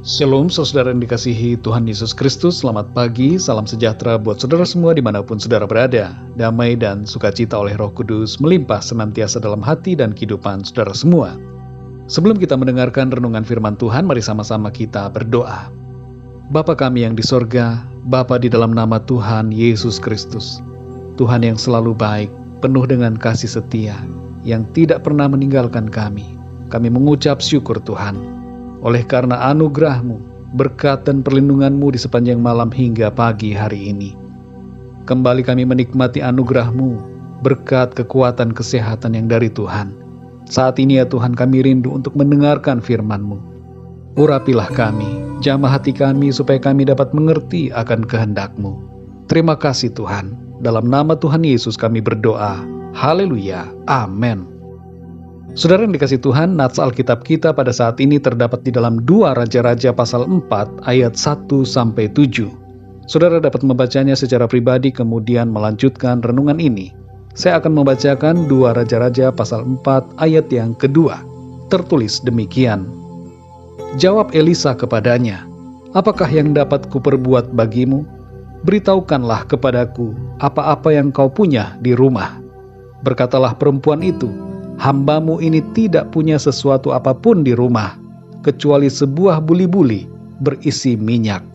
Shalom saudara yang dikasihi Tuhan Yesus Kristus, selamat pagi, salam sejahtera buat saudara semua dimanapun saudara berada. Damai dan sukacita oleh Roh Kudus melimpah senantiasa dalam hati dan kehidupan saudara semua. Sebelum kita mendengarkan renungan firman Tuhan, mari sama-sama kita berdoa. Bapa kami yang di sorga, Bapa di dalam nama Tuhan Yesus Kristus, Tuhan yang selalu baik, penuh dengan kasih setia, yang tidak pernah meninggalkan kami mengucap syukur Tuhan. Oleh karena anugerah-Mu, berkat dan perlindungan-Mu di sepanjang malam hingga pagi hari ini. Kembali kami menikmati anugerah-Mu, berkat kekuatan kesehatan yang dari Tuhan. Saat ini ya Tuhan, kami rindu untuk mendengarkan firman-Mu. Urapilah kami, jamah hati kami supaya kami dapat mengerti akan kehendak-Mu. Terima kasih Tuhan, dalam nama Tuhan Yesus kami berdoa. Haleluya, amin. Saudara yang dikasih Tuhan, nats Alkitab kita pada saat ini terdapat di dalam 2 Raja-Raja pasal 4 ayat 1-7. Saudara dapat membacanya secara pribadi kemudian melanjutkan renungan ini. Saya akan membacakan 2 Raja-Raja pasal 4 ayat yang kedua. Tertulis demikian. Jawab Elisa kepadanya, "Apakah yang dapat kuperbuat bagimu? Beritahukanlah kepadaku apa-apa yang kau punya di rumah." Berkatalah perempuan itu, "Hambamu ini tidak punya sesuatu apapun di rumah, kecuali sebuah buli-buli berisi minyak."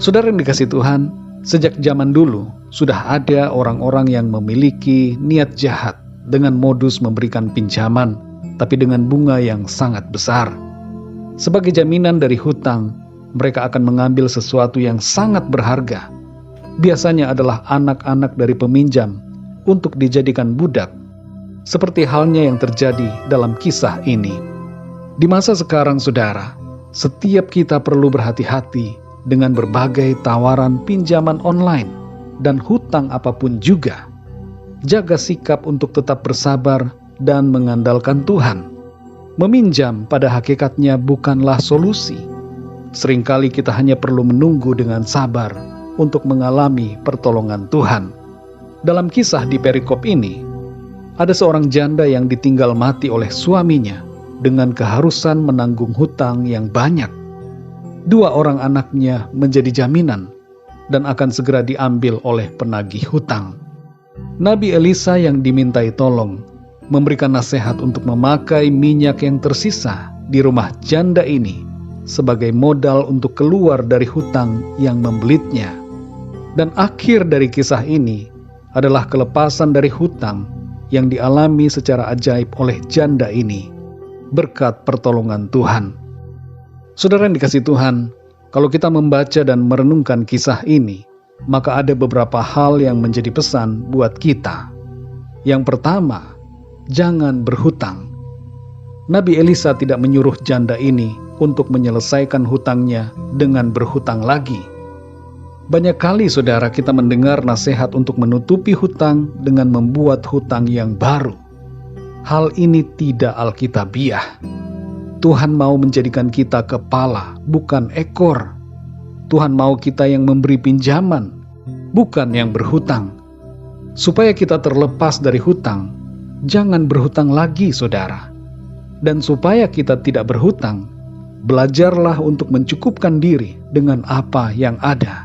Saudara yang dikasih Tuhan, sejak zaman dulu sudah ada orang-orang yang memiliki niat jahat dengan modus memberikan pinjaman, tapi dengan bunga yang sangat besar. Sebagai jaminan dari hutang, mereka akan mengambil sesuatu yang sangat berharga. Biasanya adalah anak-anak dari peminjam untuk dijadikan budak. Seperti halnya yang terjadi dalam kisah ini. Di masa sekarang saudara, setiap kita perlu berhati-hati dengan berbagai tawaran pinjaman online dan hutang apapun juga. Jaga sikap untuk tetap bersabar dan mengandalkan Tuhan. Meminjam pada hakikatnya bukanlah solusi. Seringkali kita hanya perlu menunggu dengan sabar untuk mengalami pertolongan Tuhan. Dalam kisah di perikop ini, ada seorang janda yang ditinggal mati oleh suaminya dengan keharusan menanggung hutang yang banyak. 2 orang anaknya menjadi jaminan dan akan segera diambil oleh penagih hutang. Nabi Elisa yang dimintai tolong memberikan nasihat untuk memakai minyak yang tersisa di rumah janda ini sebagai modal untuk keluar dari hutang yang membelitnya. Dan akhir dari kisah ini adalah kelepasan dari hutang yang dialami secara ajaib oleh janda ini, berkat pertolongan Tuhan. Saudara yang dikasih Tuhan, kalau kita membaca dan merenungkan kisah ini, maka ada beberapa hal yang menjadi pesan buat kita. Yang pertama, jangan berhutang. Nabi Elisa tidak menyuruh janda ini untuk menyelesaikan hutangnya dengan berhutang lagi. Banyak kali saudara kita mendengar nasihat untuk menutupi hutang dengan membuat hutang yang baru. Hal ini tidak alkitabiah. Tuhan mau menjadikan kita kepala, bukan ekor. Tuhan mau kita yang memberi pinjaman, bukan yang berhutang. Supaya kita terlepas dari hutang, jangan berhutang lagi saudara. Dan supaya kita tidak berhutang, belajarlah untuk mencukupkan diri dengan apa yang ada.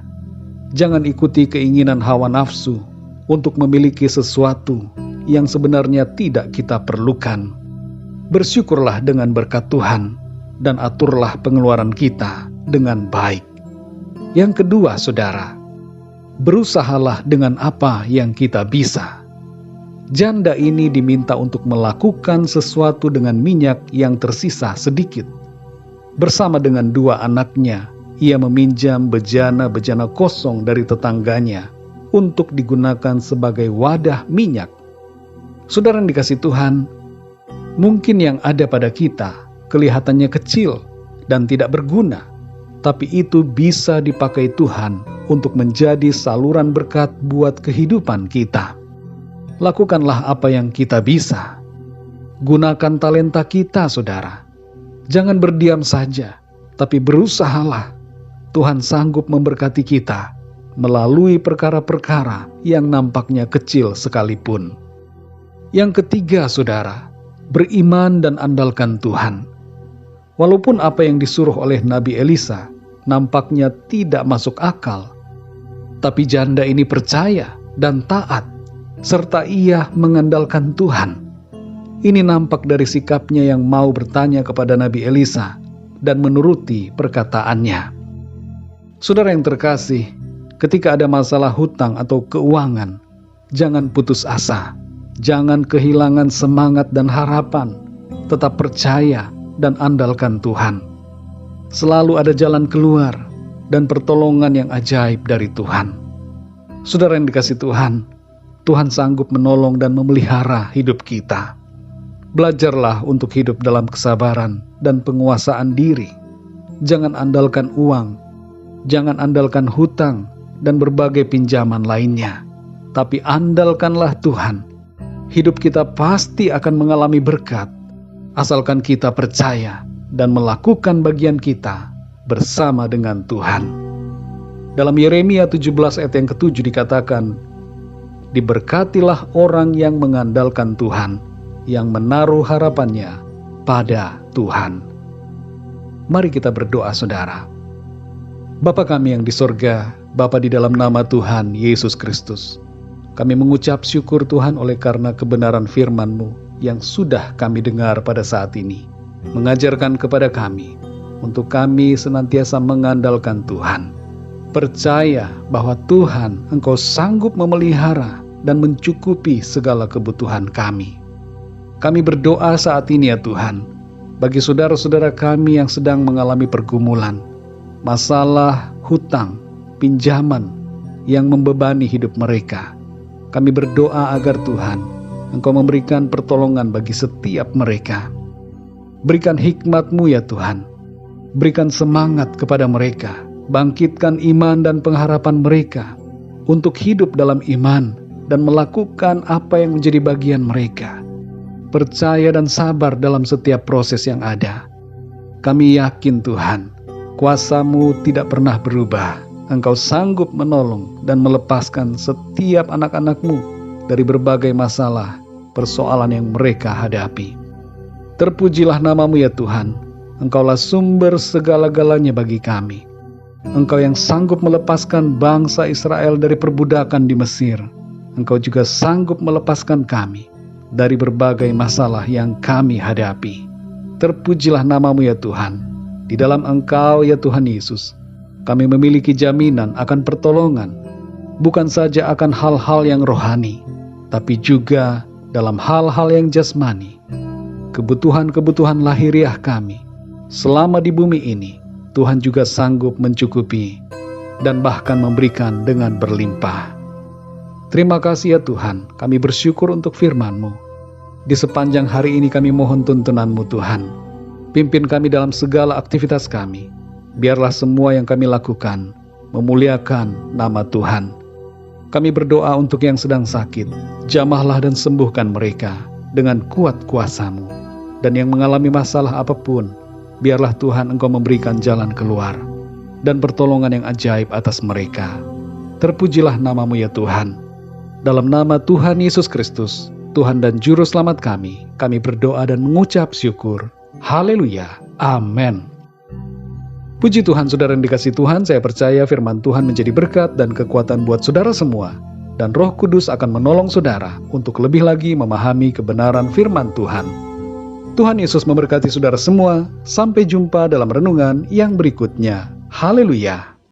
Jangan ikuti keinginan hawa nafsu untuk memiliki sesuatu yang sebenarnya tidak kita perlukan. Bersyukurlah dengan berkat Tuhan dan aturlah pengeluaran kita dengan baik. Yang kedua, saudara, berusahalah dengan apa yang kita bisa. Janda ini diminta untuk melakukan sesuatu dengan minyak yang tersisa sedikit. Bersama dengan 2 anaknya, ia meminjam bejana-bejana kosong dari tetangganya untuk digunakan sebagai wadah minyak. Saudara yang dikasih Tuhan, mungkin yang ada pada kita kelihatannya kecil dan tidak berguna, tapi itu bisa dipakai Tuhan untuk menjadi saluran berkat buat kehidupan kita. Lakukanlah apa yang kita bisa. Gunakan talenta kita, saudara. Jangan berdiam saja, tapi berusahalah. Tuhan sanggup memberkati kita melalui perkara-perkara yang nampaknya kecil sekalipun. Yang ketiga, saudara, beriman dan andalkan Tuhan. Walaupun apa yang disuruh oleh Nabi Elisa nampaknya tidak masuk akal, tapi janda ini percaya dan taat, serta ia mengandalkan Tuhan. Ini nampak dari sikapnya yang mau bertanya kepada Nabi Elisa dan menuruti perkataannya. Saudara yang terkasih, ketika ada masalah hutang atau keuangan, jangan putus asa, jangan kehilangan semangat dan harapan, tetap percaya dan andalkan Tuhan. Selalu ada jalan keluar dan pertolongan yang ajaib dari Tuhan. Saudara yang dikasihi Tuhan, Tuhan sanggup menolong dan memelihara hidup kita. Belajarlah untuk hidup dalam kesabaran dan penguasaan diri. Jangan andalkan uang, jangan andalkan hutang dan berbagai pinjaman lainnya, tapi andalkanlah Tuhan. Hidup kita pasti akan mengalami berkat, asalkan kita percaya dan melakukan bagian kita bersama dengan Tuhan. Dalam Yeremia 17 ayat yang ke-7 dikatakan, "Diberkatilah orang yang mengandalkan Tuhan, yang menaruh harapannya pada Tuhan." Mari kita berdoa, saudara. Bapa kami yang di sorga, Bapa di dalam nama Tuhan Yesus Kristus, kami mengucap syukur Tuhan oleh karena kebenaran firman-Mu yang sudah kami dengar pada saat ini, mengajarkan kepada kami untuk kami senantiasa mengandalkan Tuhan, percaya bahwa Tuhan Engkau sanggup memelihara dan mencukupi segala kebutuhan kami. Kami berdoa saat ini ya Tuhan, bagi saudara-saudara kami yang sedang mengalami pergumulan, masalah hutang, pinjaman yang membebani hidup mereka. Kami berdoa agar Tuhan Engkau memberikan pertolongan bagi setiap mereka. Berikan hikmat-Mu ya Tuhan. Berikan semangat kepada mereka. Bangkitkan iman dan pengharapan mereka untuk hidup dalam iman dan melakukan apa yang menjadi bagian mereka. Percaya dan sabar dalam setiap proses yang ada. Kami yakin Tuhan, kuasa-Mu tidak pernah berubah. Engkau sanggup menolong dan melepaskan setiap anak-anak-Mu dari berbagai masalah, persoalan yang mereka hadapi. Terpujilah nama-Mu ya Tuhan. Engkaulah sumber segala-galanya bagi kami. Engkau yang sanggup melepaskan bangsa Israel dari perbudakan di Mesir. Engkau juga sanggup melepaskan kami dari berbagai masalah yang kami hadapi. Terpujilah nama-Mu ya Tuhan. Di dalam Engkau ya Tuhan Yesus, kami memiliki jaminan akan pertolongan, bukan saja akan hal-hal yang rohani, tapi juga dalam hal-hal yang jasmani. Kebutuhan-kebutuhan lahiriah kami selama di bumi ini, Tuhan juga sanggup mencukupi dan bahkan memberikan dengan berlimpah. Terima kasih ya Tuhan, kami bersyukur untuk firman-Mu. Di sepanjang hari ini kami mohon tuntunan-Mu Tuhan. Pimpin kami dalam segala aktivitas kami. Biarlah semua yang kami lakukan memuliakan nama Tuhan. Kami berdoa untuk yang sedang sakit, jamahlah dan sembuhkan mereka dengan kuat kuasa-Mu. Dan yang mengalami masalah apapun, biarlah Tuhan Engkau memberikan jalan keluar dan pertolongan yang ajaib atas mereka. Terpujilah nama-Mu ya Tuhan. Dalam nama Tuhan Yesus Kristus, Tuhan dan Juru Selamat kami berdoa dan mengucap syukur. Haleluya. Amin. Puji Tuhan, saudara yang dikasihi Tuhan, saya percaya firman Tuhan menjadi berkat dan kekuatan buat saudara semua. Dan Roh Kudus akan menolong saudara untuk lebih lagi memahami kebenaran firman Tuhan. Tuhan Yesus memberkati saudara semua. Sampai jumpa dalam renungan yang berikutnya. Haleluya.